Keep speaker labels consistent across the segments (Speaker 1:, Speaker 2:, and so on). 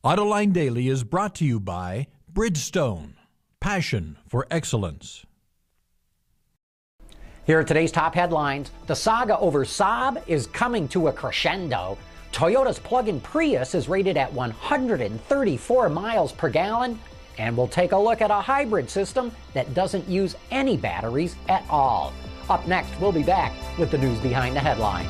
Speaker 1: Autoline Daily is brought to you by Bridgestone, passion for excellence.
Speaker 2: Here are today's top headlines. The saga over Saab is coming to a crescendo. Toyota's plug-in Prius is rated at 134 miles per gallon. And we'll take a look at a hybrid system that doesn't use any batteries at all. Up next, we'll be back with the news behind the headlines.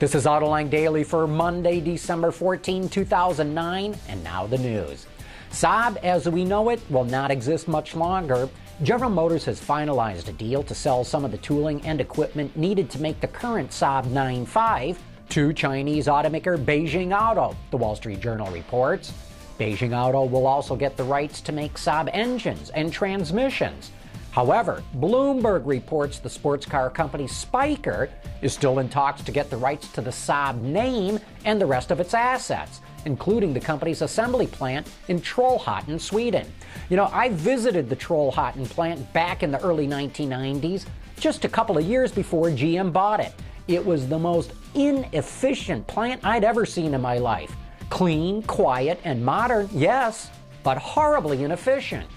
Speaker 2: This is Autoline Daily for Monday, December 14, 2009, and now the news. Saab, as we know it, will not exist much longer. General Motors has finalized a deal to sell some of the tooling and equipment needed to make the current Saab 9.5 to Chinese automaker Beijing Auto, the Wall Street Journal reports. Beijing Auto will also get the rights to make Saab engines and transmissions. However, Bloomberg reports the sports car company Spyker is still in talks to get the rights to the Saab name and the rest of its assets, including the company's assembly plant in Trollhättan, Sweden. You know, I visited the Trollhättan plant back in the early 1990s, just a couple of years before GM bought it. It was the most inefficient plant I'd ever seen in my life. Clean, quiet, and modern, yes, but horribly inefficient.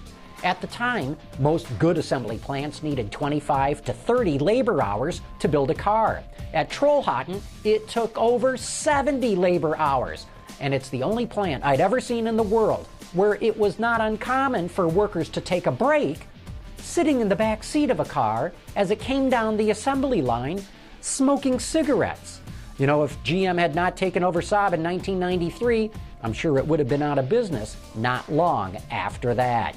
Speaker 2: At the time, most good assembly plants needed 25 to 30 labor hours to build a car. At Trollhättan, it took over 70 labor hours. And it's the only plant I'd ever seen in the world where it was not uncommon for workers to take a break sitting in the back seat of a car as it came down the assembly line smoking cigarettes. You know, if GM had not taken over Saab in 1993, I'm sure it would have been out of business not long after that.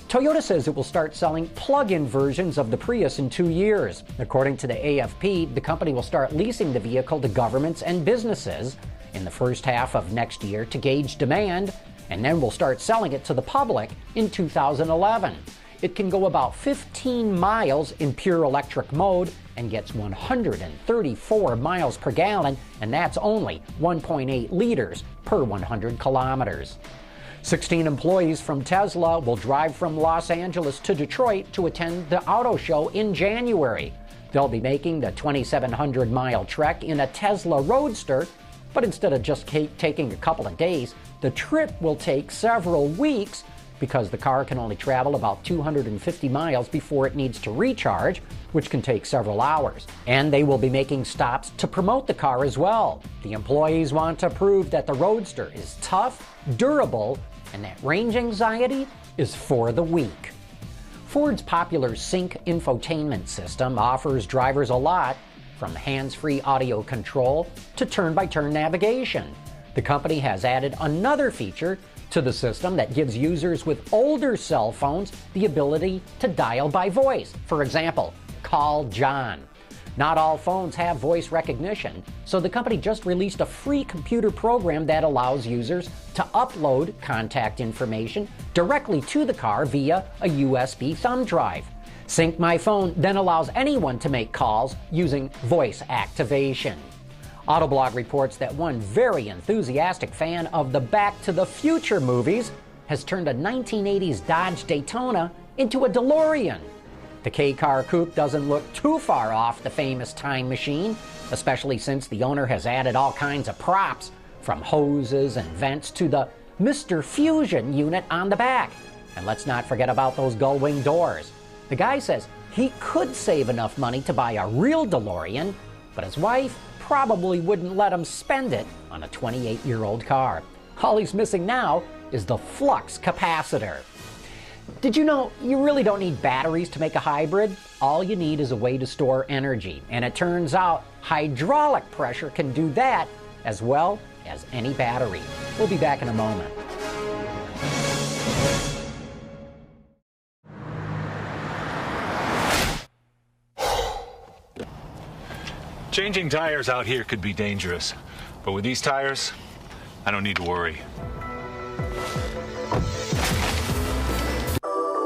Speaker 2: Toyota says it will start selling plug-in versions of the Prius in 2 years. According to the AFP, the company will start leasing the vehicle to governments and businesses in the first half of next year to gauge demand, and then will start selling it to the public in 2011. It can go about 15 miles in pure electric mode and gets 134 miles per gallon, and that's only 1.8 liters per 100 kilometers. 16 employees from Tesla will drive from Los Angeles to Detroit to attend the auto show in January. They'll be making the 2,700-mile trek in a Tesla Roadster, but instead of just taking a couple of days, the trip will take several weeks because the car can only travel about 250 miles before it needs to recharge, which can take several hours. And they will be making stops to promote the car as well. The employees want to prove that the Roadster is tough, durable, and that range anxiety is for the weak. Ford's popular Sync infotainment system offers drivers a lot, from hands-free audio control to turn-by-turn navigation. The company has added another feature to the system that gives users with older cell phones the ability to dial by voice. For example, call John. Not all phones have voice recognition, so the company just released a free computer program that allows users to upload contact information directly to the car via a USB thumb drive. Sync My Phone then allows anyone to make calls using voice activation. Autoblog reports that one very enthusiastic fan of the Back to the Future movies has turned a 1980s Dodge Daytona into a DeLorean. The K-Car coupe doesn't look too far off the famous time machine, especially since the owner has added all kinds of props, from hoses and vents to the Mr. Fusion unit on the back. And let's not forget about those gull-wing doors. The guy says he could save enough money to buy a real DeLorean, but his wife probably wouldn't let him spend it on a 28-year-old car. All he's missing now is the flux capacitor. Did you know you really don't need batteries to make a hybrid? All you need is a way to store energy, and it turns out hydraulic pressure can do that as well as any battery. We'll be back in a moment.
Speaker 3: Changing tires out here could be dangerous, but with these tires, I don't need to worry.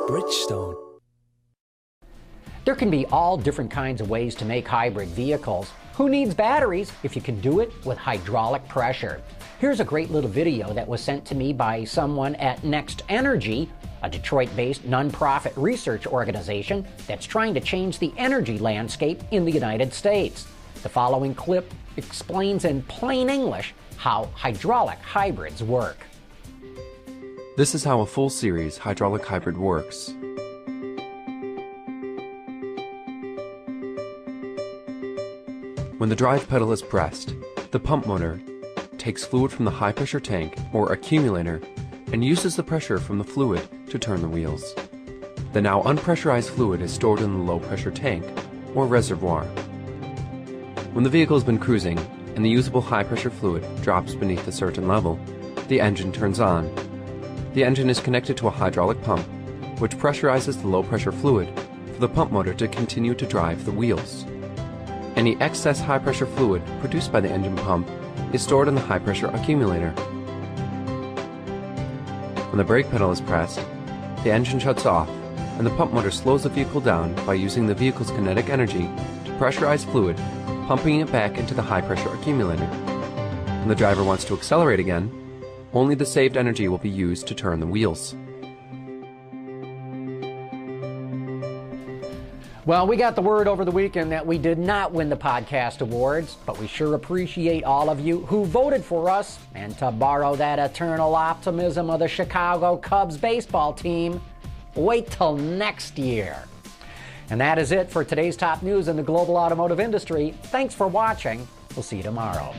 Speaker 4: Bridgestone.
Speaker 2: There can be all different kinds of ways to make hybrid vehicles. Who needs batteries if you can do it with hydraulic pressure? Here's a great little video that was sent to me by someone at Next Energy a Detroit-based nonprofit research organization that's trying to change the energy landscape in the United States. The following clip explains in plain English how hydraulic hybrids work.
Speaker 4: This is how a full series hydraulic hybrid works. When the drive pedal is pressed, the pump motor takes fluid from the high pressure tank or accumulator and uses the pressure from the fluid to turn the wheels. The now unpressurized fluid is stored in the low pressure tank or reservoir. When the vehicle has been cruising and the usable high pressure fluid drops beneath a certain level, the engine turns on. The engine is connected to a hydraulic pump, which pressurizes the low pressure fluid for the pump motor to continue to drive the wheels. Any excess high pressure fluid produced by the engine pump is stored in the high pressure accumulator. When the brake pedal is pressed, the engine shuts off and the pump motor slows the vehicle down by using the vehicle's kinetic energy to pressurize fluid, pumping it back into the high pressure accumulator. When the driver wants to accelerate again, only the saved energy will be used to turn the wheels.
Speaker 2: Well, we got the word over the weekend that we did not win the podcast awards, but we sure appreciate all of you who voted for us. And to borrow that eternal optimism of the Chicago Cubs baseball team, wait till next year. And that is it for today's top news in the global automotive industry. Thanks for watching. We'll see you tomorrow.